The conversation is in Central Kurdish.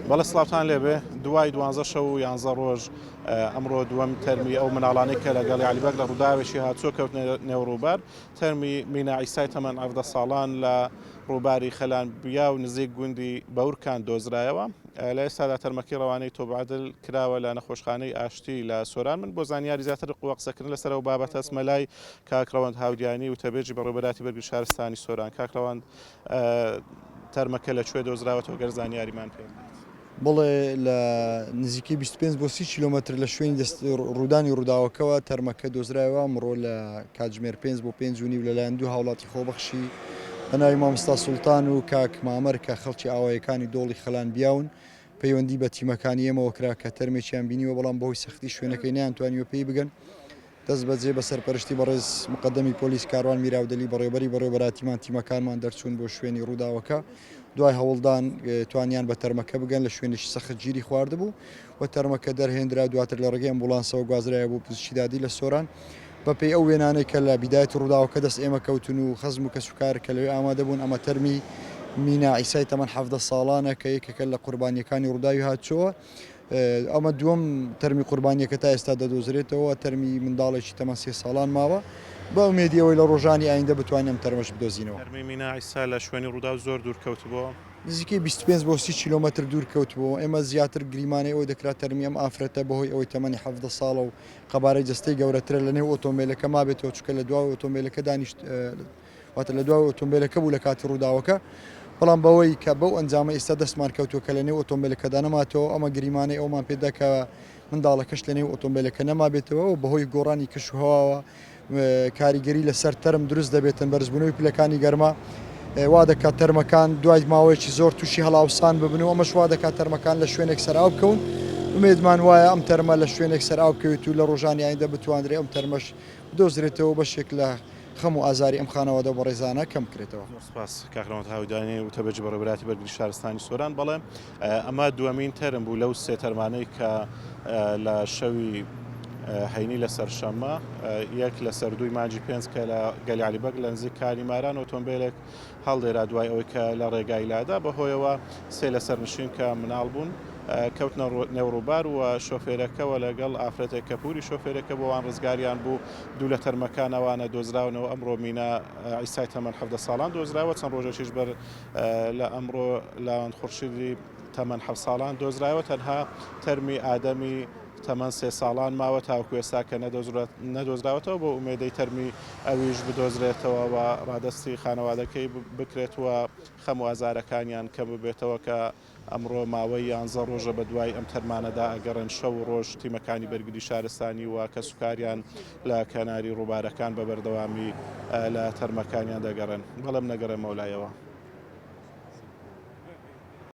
بەڵێ سڵاوتان لێبێ دوای 12 شەو 11 ڕۆژ ئەمڕۆ دووەم تەرمی ئەو مناڵانەی کە لەگەڵ عەلیبەگ لە ڕووداوێکی هاتووە کەوتنە نێوڕووبار تەرمی مینا عیسای تەمەن 17 ساڵان لە ڕووباری خەلان بیا و نزیک گوندی بەورکان دۆزرایەوە لە ئێستادا تەرمەکەی ڕەوانەی تۆبعادل کراوە لە نەخۆشخانەی ئاشتی لە سۆران. من بۆ زانیاری زیاتر قووە قسەکردن لەسەر ئەو بابەتە ئەسمەلای کاکڕەوەند هاودیانی و تەبێژی بەڕێوەبەراتی بەرگری شارستانی سۆران. کاکڕەوەند تەرمەکە لەکوێ دۆزراوەتەوە گەر زانیاریمان پێ بڵێ لە نزیکەی 25 بۆ 30 کیلومتر لە شوێنی ڕوودانی ڕووداوەکەوە تەرمەکە دۆزرایەوە ئەمڕۆ لە کاتژمێر 5 بۆ 5 و نیو لەلایەن دوو هاوڵاتی خۆبەخشی بەناوی مامۆستا سوڵتان و کاک مامەر کە خەڵکی ئاوایەکانی دۆڵی خەلان بیاون پەیوەندی بە تیمەکانی ئێمەوە کرا کە تەرمێکیان بینیوە بەڵام بەهۆی سەختی شوێنەکەی نەیانتوانیوە پێی بگەن. دەست بەجێ بە سەرپەرشتی بەڕێز مقدەمی پۆلیس کاروان میراودەلی بەڕێوەبەری بەڕێوەبەراتیمان تیمەکانمان دەرچوون بۆ شوێنی ڕووداوەکە. دوای هەوڵدان توانیان بە تەرمەکە بگەن لە شوێنێکی سەخت گیری خواردبوو و تەرمەکە دەرهێنرا دواتر لە ڕێگەی ئەمبوڵانسەوە گوازرایە بۆ پزیشکیدادی لە سۆران بەپێی ئەو وێنانەی کە لە بیدایەتی ڕووداوەکە دەست ئێمە کەوتن و خەزم و کەسوکار کە لەوێ ئامادە بوون. ئەمە تەرمی مینا عیسای تەمەن 17 ساڵانە کە یەکێکە لە قوربانیەکانی ڕووداوی هاتچۆوە. ئەمە دووەم تەرمی قوربانیەکە تا ئێستا دەدۆزرێتەوە تەرمی منداڵێکی تەمەن 3 ساڵان ماوە بە ئومێدیەوەی لە ڕۆژانی ئایندە بتوانین تەرمەش بدۆزینەوە. تەرمی مینا عیسا لە شوێنی ڕوودا زۆر دوور کەوتبووە نزیکەی 25 بۆ 30 کیلومتر دوور کەوتبووە. ئێمە زیاتر گریمانەی ئەوەی دەکرات تەرمی ئەم ئافرەتە بەهۆی ئەوەی تەمەنی 17 ساڵە و قەبارەی جەستەی گەورەترە لە نێو ئۆتۆمبیلەکە مابێتەوە چکە لە دوای ئۆتۆمبیلەکە دانیشت واتە لە دوای ئۆتۆمبیلەکە بوو لە کاتی ڕووداوەکە بەڵام بەوەی کە بەو ئەنجامە ئێستا دەستمان کەوتووە کە لە نێو ئۆتۆمبیلەکەدا نەماتەوە ئەمە گریمانەی ئەومان پێدا کە منداڵەکەش لە نێو ئۆتۆمبیلەکە نەمابێتەوە و بەهۆی گۆڕانی کەشوهەواوە کاریگەری لەسەر تەرم دروست دەبێتن بەرزبوونەوەی پلەکانی گەرما وا دەکات تەرمەکان دوای ماوەیەکی زۆر تووشی هەڵاوسان ببنەوە ئەمەش وا دەکات تەرمەکان لە شوێنێک سەراو بکەون. ومێدمان وایە ئەم تەرمە لە شوێنێک سەراو بکەوێت و لە ڕۆژانی ئایندە بتوانرێ ئەم تەرمەش بدۆزرێتەوە بەشێک لە خەم و ئازاری ئەم خانەوەدا بە ڕێزانە کەم بکرێتەوە. سپاس کاکڕەوەند هاودانی و تەبەجی بەڕێوەبەراتی بەرگری شارستانی سۆران. بەڵێ ئەمە دووەمین تەرم بوو لەو سێ تەرمانەی کە لە شەوی هەینی لەسەر شەممە یەک لە سەردووی مانجی پێنج کە لە گەلی عەلیبەگ لە نزیک کاریماران ئۆتۆمبیلێک هەڵدێرا دوای ئەوەی کە لە ڕێگای لادا بەهۆیەوە سێ لەسەر نشین کە مناڵ بوون کەوتنە نێوڕووبار و شۆفێرەکەەوە لەگەڵ ئافرەتێک کە پووری شۆفێرەکە بۆوان ڕزگاریان بوو. دوو لە تەرمەکانەوانە دۆزراونەوە ئەمڕۆ مینا عیسای تەمەن 17 ساڵان دۆزراوە چەند ڕۆژێکیش بەر لە ئەمڕۆ لاوەند خورشیدی تەمەن 7 ساڵان دۆزراوە. تەنها تەرمی ئادەمی تەمەن 3 ساڵان ماوە تاوەکو ئێستا کە نەدۆزراوەتەوە بۆ ئومێدەی تەرمی ئەویش بدۆزرێتەوە و ڕادستی خانەوادەکەی بکرێتەوە خەم و ئازارەکانیان کە ببێتەوە کە ئەمڕۆ ماوەی 11 ڕۆژە بە دوای ئەم تەرمانەدا ئەگەڕێن شەو ڕۆژ تیمەکانی بەرگری شارستانی و کەسوکاریان لە کەناری ڕووبارەکان بە بەردەوامی لە تەرمەکانیان دەگەڕێن. بەڵام نەگەڕێ مەولایەوە.